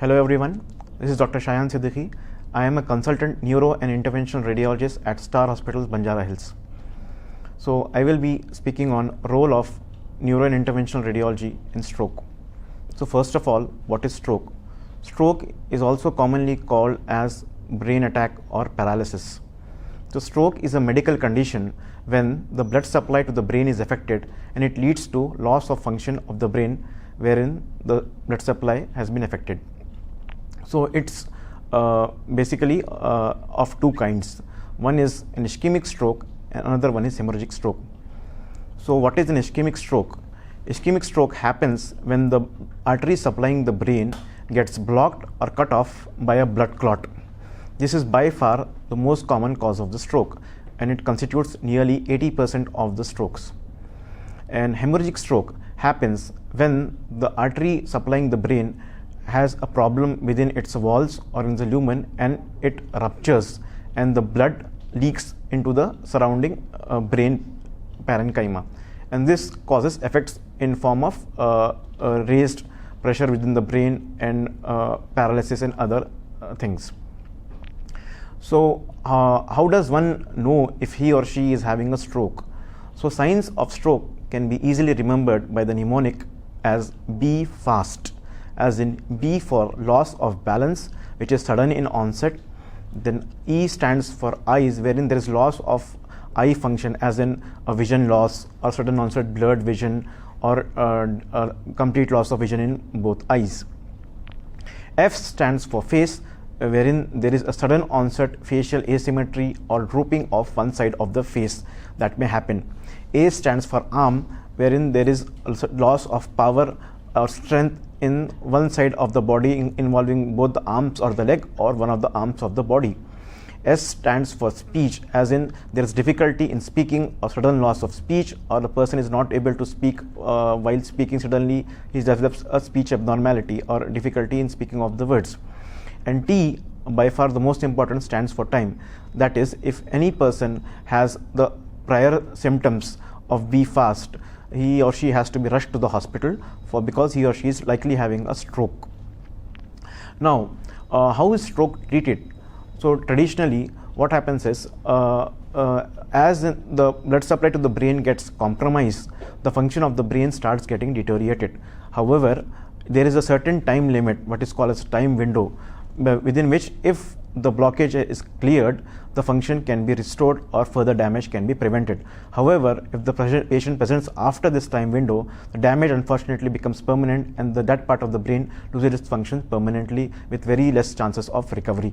Hello everyone, this is Dr. Shayan Siddiqui. I am a consultant neuro and interventional radiologist at Star Hospitals, Banjara Hills. So I will be speaking on role of neuro and interventional radiology in stroke. So first of all, what is stroke? Stroke is also commonly called as brain attack or paralysis. So stroke is a medical condition when the blood supply to the brain is affected and it leads to loss of function of the brain wherein the blood supply has been affected. So it's basically of two kinds. One is an ischemic stroke and another one is hemorrhagic stroke. So what is an ischemic stroke? Ischemic stroke happens when the artery supplying the brain gets blocked or cut off by a blood clot. This is by far the most common cause of the stroke, and it constitutes nearly 80% of the strokes. And hemorrhagic stroke happens when the artery supplying the brain has a problem within its walls or in the lumen, and it ruptures and the blood leaks into the surrounding brain parenchyma, and this causes effects in form of raised pressure within the brain and paralysis and other things. So how does one know if he or she is having a stroke? So signs of stroke can be easily remembered by the mnemonic as B fast, as in B for loss of balance, which is sudden in onset. Then E stands for eyes, wherein there is loss of eye function, as in a vision loss or sudden onset blurred vision or complete loss of vision in both eyes. F stands for face, wherein there is a sudden onset facial asymmetry or drooping of one side of the face that may happen. A stands for arm, wherein there is also loss of power or strength in one side of the body involving both the arms or the leg or one of the arms of the body. S stands for speech, as in there is difficulty in speaking or sudden loss of speech, or the person is not able to speak while speaking. Suddenly he develops a speech abnormality or difficulty in speaking of the words. And T, by far the most important, stands for time. That is, if any person has the prior symptoms of B fast, he or she has to be rushed to the hospital because he or she is likely having a stroke. Now, how is stroke treated? So traditionally what happens is, as the blood supply to the brain gets compromised, the function of the brain starts getting deteriorated. However, there is a certain time limit, what is called as time window, within which if the blockage is cleared, the function can be restored or further damage can be prevented. However, if the patient presents after this time window, the damage unfortunately becomes permanent, and that part of the brain loses its function permanently with very less chances of recovery.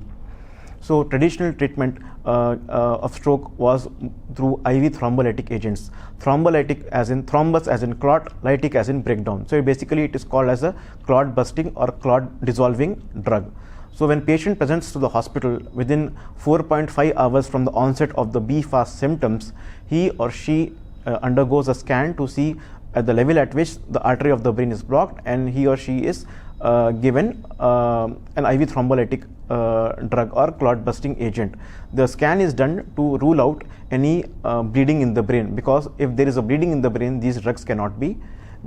So traditional treatment of stroke was through IV thrombolytic agents. Thrombolytic as in thrombus as in clot, lytic as in breakdown. So basically it is called as a clot busting or clot dissolving drug. So when patient presents to the hospital within 4.5 hours from the onset of the B fast symptoms, he or she undergoes a scan to see at the level at which the artery of the brain is blocked, and he or she is given an IV thrombolytic drug or clot busting agent. The scan is done to rule out any bleeding in the brain, because if there is a bleeding in the brain, these drugs cannot be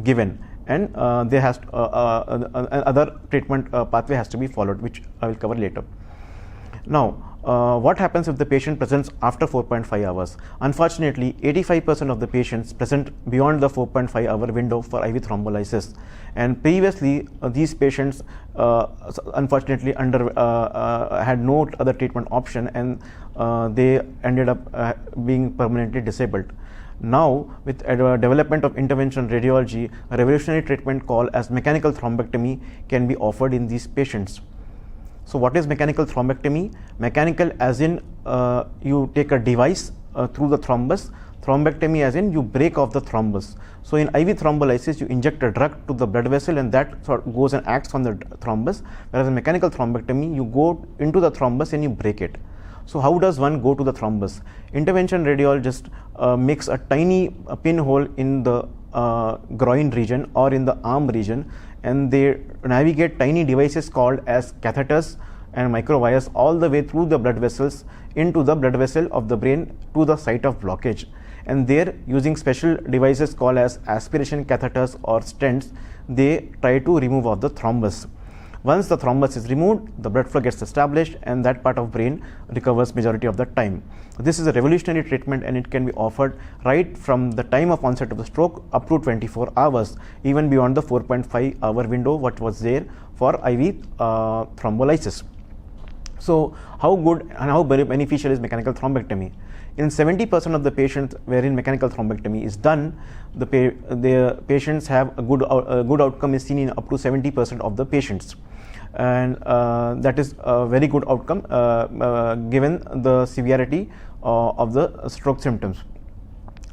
given, and there has other treatment pathway has to be followed, which I will cover later. Now, what happens if the patient presents after 4.5 hours? Unfortunately, 85% of the patients present beyond the 4.5 hour window for IV thrombolysis, and previously these patients unfortunately had no other treatment option, and they ended up being permanently disabled. Now, with development of interventional radiology, a revolutionary treatment called as mechanical thrombectomy can be offered in these patients. So what is mechanical thrombectomy? Mechanical as in you take a device through the thrombus. Thrombectomy as in you break off the thrombus. So in IV thrombolysis, you inject a drug to the blood vessel, and that sort of goes and acts on the thrombus, whereas in mechanical thrombectomy, you go into the thrombus and you break it. So how does one go to the thrombus? Intervention radiologist makes a tiny pinhole in the groin region or in the arm region, and they navigate tiny devices called as catheters and microwires all the way through the blood vessels into the blood vessel of the brain to the site of blockage. And there, using special devices called as aspiration catheters or stents, they try to remove out the thrombus. Once the thrombus is removed, the blood flow gets established and that part of brain recovers majority of the time. This is a revolutionary treatment and it can be offered right from the time of onset of the stroke up to 24 hours, even beyond the 4.5 hour window what was there for IV thrombolysis. So how good and how beneficial is mechanical thrombectomy? In 70% of the patients wherein mechanical thrombectomy is done, the patients have a good outcome is seen in up to 70% of the patients, and that is a very good outcome given the severity of the stroke symptoms.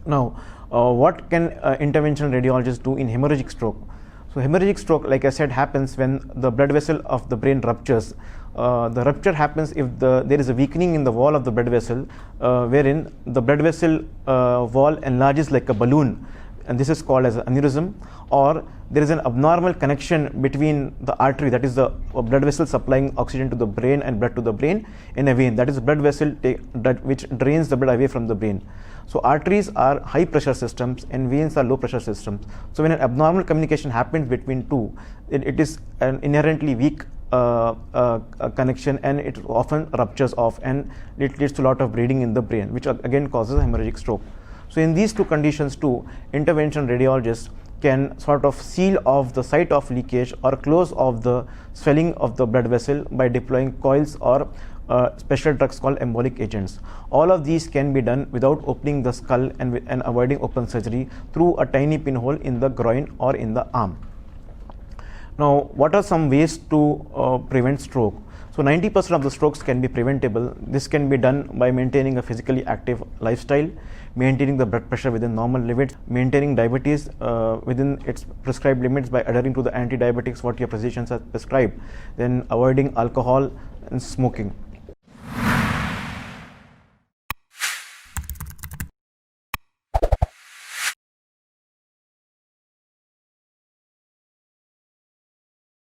Now, what can interventional radiologists do in hemorrhagic stroke? So hemorrhagic stroke, like I said, happens when the blood vessel of the brain ruptures. The rupture happens if there is a weakening in the wall of the blood vessel, wherein the blood vessel wall enlarges like a balloon, and this is called as an aneurysm, or there is an abnormal connection between the artery, that is the blood vessel supplying oxygen to the brain and blood to the brain, in a vein, that is the blood vessel which drains the blood away from the brain. So arteries are high pressure systems and veins are low pressure systems. So when an abnormal communication happens between two, it is an inherently weak connection, and it often ruptures off and it leads to a lot of bleeding in the brain, which again causes hemorrhagic stroke. So in these two conditions too, intervention radiologists can sort of seal off the site of leakage or close off the swelling of the blood vessel by deploying coils or special drugs called embolic agents. All of these can be done without opening the skull and avoiding open surgery through a tiny pinhole in the groin or in the arm. Now, what are some ways to prevent stroke? So 90% of the strokes can be preventable. This can be done by maintaining a physically active lifestyle, maintaining the blood pressure within normal limits, maintaining diabetes within its prescribed limits by adhering to the anti-diabetics what your physicians have prescribed, then avoiding alcohol and smoking.